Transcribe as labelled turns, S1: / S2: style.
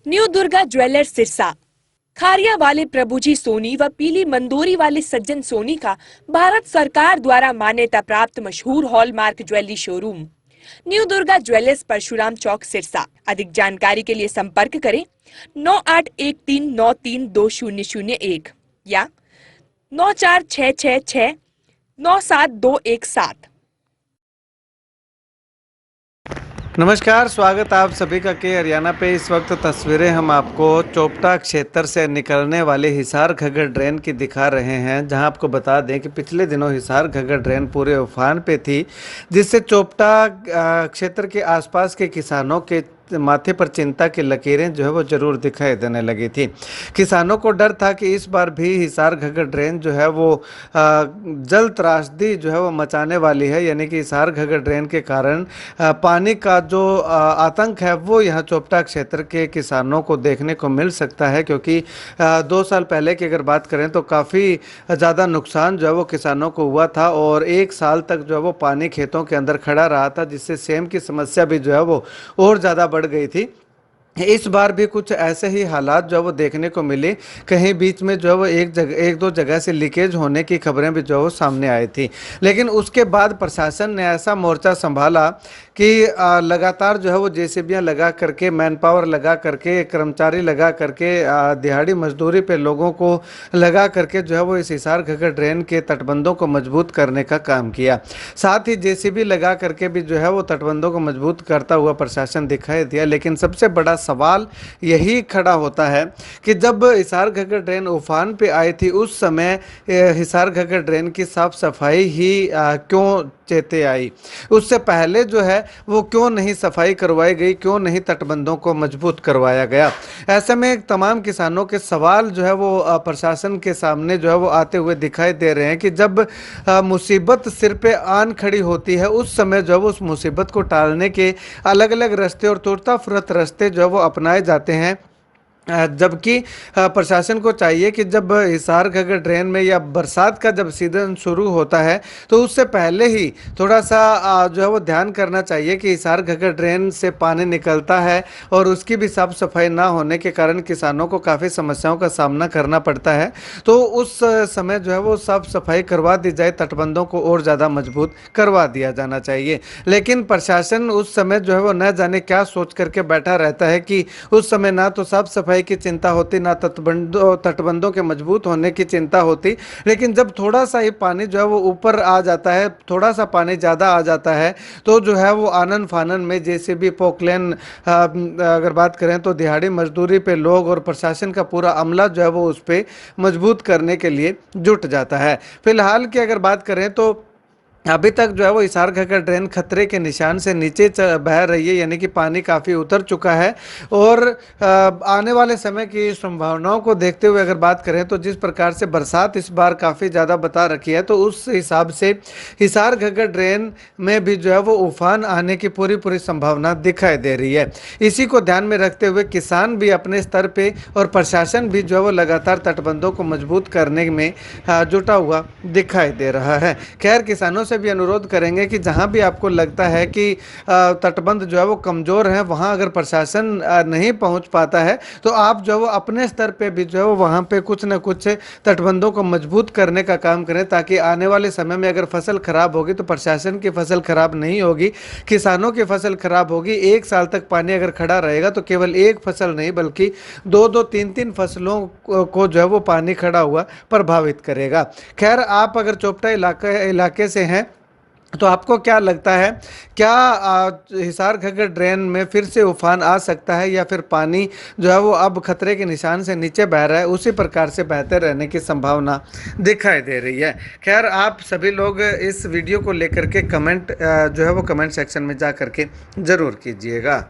S1: New Durga jewellers Sirsa. Khariya वाले प्रभुजी सोनी व पीली मंदोरी वाले सज्जन सोनी का भारत सरकार द्वारा मान्यता प्राप्त मशहूर hallmark jewellery showroom new Durga jewellers Parshuram Chowk Sirsa. अधिक जानकारी के लिए संपर्क करें 9813932001 या 9466697217।
S2: नमस्कार, स्वागत आप सभी का के हरियाणा पे। इस वक्त तस्वीरें हम आपको चोपटा क्षेत्र से निकलने वाले हिसार घगर ड्रेन की दिखा रहे हैं, जहां आपको बता दें कि पिछले दिनों हिसार घगर ड्रेन पूरे उफान पे थी, जिससे चोपटा क्षेत्र के आसपास के किसानों के माथे पर चिंता की लकीरें जो है वो जरूर दिखाई देने लगी थी। किसानों को डर था कि इस बार भी हिसार घगर ड्रेन जो है वो जल त्रासदी जो है वो मचाने वाली है, यानी कि हिसार घगर ड्रेन के कारण पानी का जो आतंक है वो यहाँ चोपटा क्षेत्र के किसानों को देखने को मिल सकता है। क्योंकि 2 साल पहले की अगर बात करें तो काफ़ी ज़्यादा नुकसान जो है वो किसानों को हुआ था और 1 साल तक जो है वो पानी खेतों के अंदर खड़ा रहा था, जिससे सेम की समस्या भी जो है वो और ज़्यादा बढ़ गई थी। इस बार भी कुछ ऐसे ही हालात जो है वो देखने को मिले। कहीं बीच में जो है वो एक दो जगह से लीकेज होने की खबरें भी जो है वो सामने आई थी, लेकिन उसके बाद प्रशासन ने ऐसा मोर्चा संभाला कि लगातार जो है वो जेसीबियां लगा करके, मैन पावर लगा करके, कर्मचारी लगा करके, दिहाड़ी मजदूरी पे लोगों को लगा करके जो है वो इस हिसार घगर ड्रेन के तटबंधों को मजबूत करने का काम किया। साथ ही जेसीबी लगा करके भी जो है वो तटबंधों को मजबूत करता हुआ प्रशासन दिखाई दिया। लेकिन सबसे बड़ा सवाल यही खड़ा होता है कि जब हिसार घगर ड्रेन उफान पे आई थी, उस समय हिसार घगर ड्रेन की साफ सफाई ही क्यों चेते आई? उससे पहले जो है वो क्यों नहीं सफाई करवाई गई, क्यों नहीं तटबंधों को मजबूत करवाया गया? ऐसे में तमाम किसानों के सवाल जो है वो प्रशासन के सामने जो है वो आते हुए दिखाई दे रहे हैं कि जब मुसीबत सिर पे आन खड़ी होती है, उस समय जो है वो उस मुसीबत को टालने के अलग अलग रास्ते और तुरता फुरत रास्ते जो है वो अपनाए जाते हैं। जबकि प्रशासन को चाहिए कि जब हिसार घगर ड्रेन में या बरसात का जब सीजन शुरू होता है तो उससे पहले ही थोड़ा सा जो है वो ध्यान करना चाहिए कि हिसार घगर ड्रेन से पानी निकलता है और उसकी भी साफ सफाई ना होने के कारण किसानों को काफ़ी समस्याओं का सामना करना पड़ता है। तो उस समय जो है वो साफ सफाई करवा दी जाए, तटबंधों को और ज़्यादा मजबूत करवा दिया जाना चाहिए। लेकिन प्रशासन उस समय जो है वो न जाने क्या सोच करके बैठा रहता है कि उस समय ना तो साफ सफाई की चिंता होती, ना तटबंधों के मजबूत होने की चिंता होती। लेकिन जब थोड़ा सा ही पानी जो है वो ऊपर आ जाता है, थोड़ा सा पानी ज़्यादा आ जाता है, तो जो है वो आनन फानन में जेसीबी, पोकलेन, अगर बात करें तो दिहाड़ी मजदूरी पे लोग और प्रशासन का पूरा अमला जो है वो उस पर मजबूत करने के लिए जुट जाता है। फिलहाल की अगर बात करें तो अभी तक जो है वो हिसार घगर ड्रेन खतरे के निशान से नीचे बह रही है, यानी कि पानी काफ़ी उतर चुका है। और आने वाले समय की संभावनाओं को देखते हुए अगर बात करें तो जिस प्रकार से बरसात इस बार काफ़ी ज़्यादा बता रखी है, तो उस हिसाब से हिसार घगर ड्रेन में भी जो है वो उफान आने की पूरी पूरी संभावना दिखाई दे रही है। इसी को ध्यान में रखते हुए किसान भी अपने स्तर पर और प्रशासन भी जो है वो लगातार तटबंधों को मजबूत करने में जुटा हुआ दिखाई दे रहा है। खैर, किसानों से भी अनुरोध करेंगे कि जहां भी आपको लगता है कि तटबंध जो है वो कमज़ोर है, वहां अगर प्रशासन नहीं पहुंच पाता है तो आप जो है वो अपने स्तर पे भी जो है वो वहां पे कुछ न कुछ तटबंधों को मजबूत करने का काम करें, ताकि आने वाले समय में अगर फसल खराब होगी तो प्रशासन की फसल खराब नहीं होगी, किसानों की फसल खराब होगी। 1 साल तक पानी अगर खड़ा रहेगा तो केवल एक फसल नहीं बल्कि दो दो तीन तीन फसलों को जो है वो पानी खड़ा हुआ प्रभावित करेगा। खैर, आप अगर चोपटा इलाके से हैं तो आपको क्या लगता है, क्या हिसार घगर ड्रेन में फिर से उफान आ सकता है या फिर पानी जो है वो अब खतरे के निशान से नीचे बह रहा है, उसी प्रकार से बहते रहने की संभावना दिखाई दे रही है? खैर, आप सभी लोग इस वीडियो को लेकर के कमेंट जो है वो कमेंट सेक्शन में जा करके ज़रूर कीजिएगा।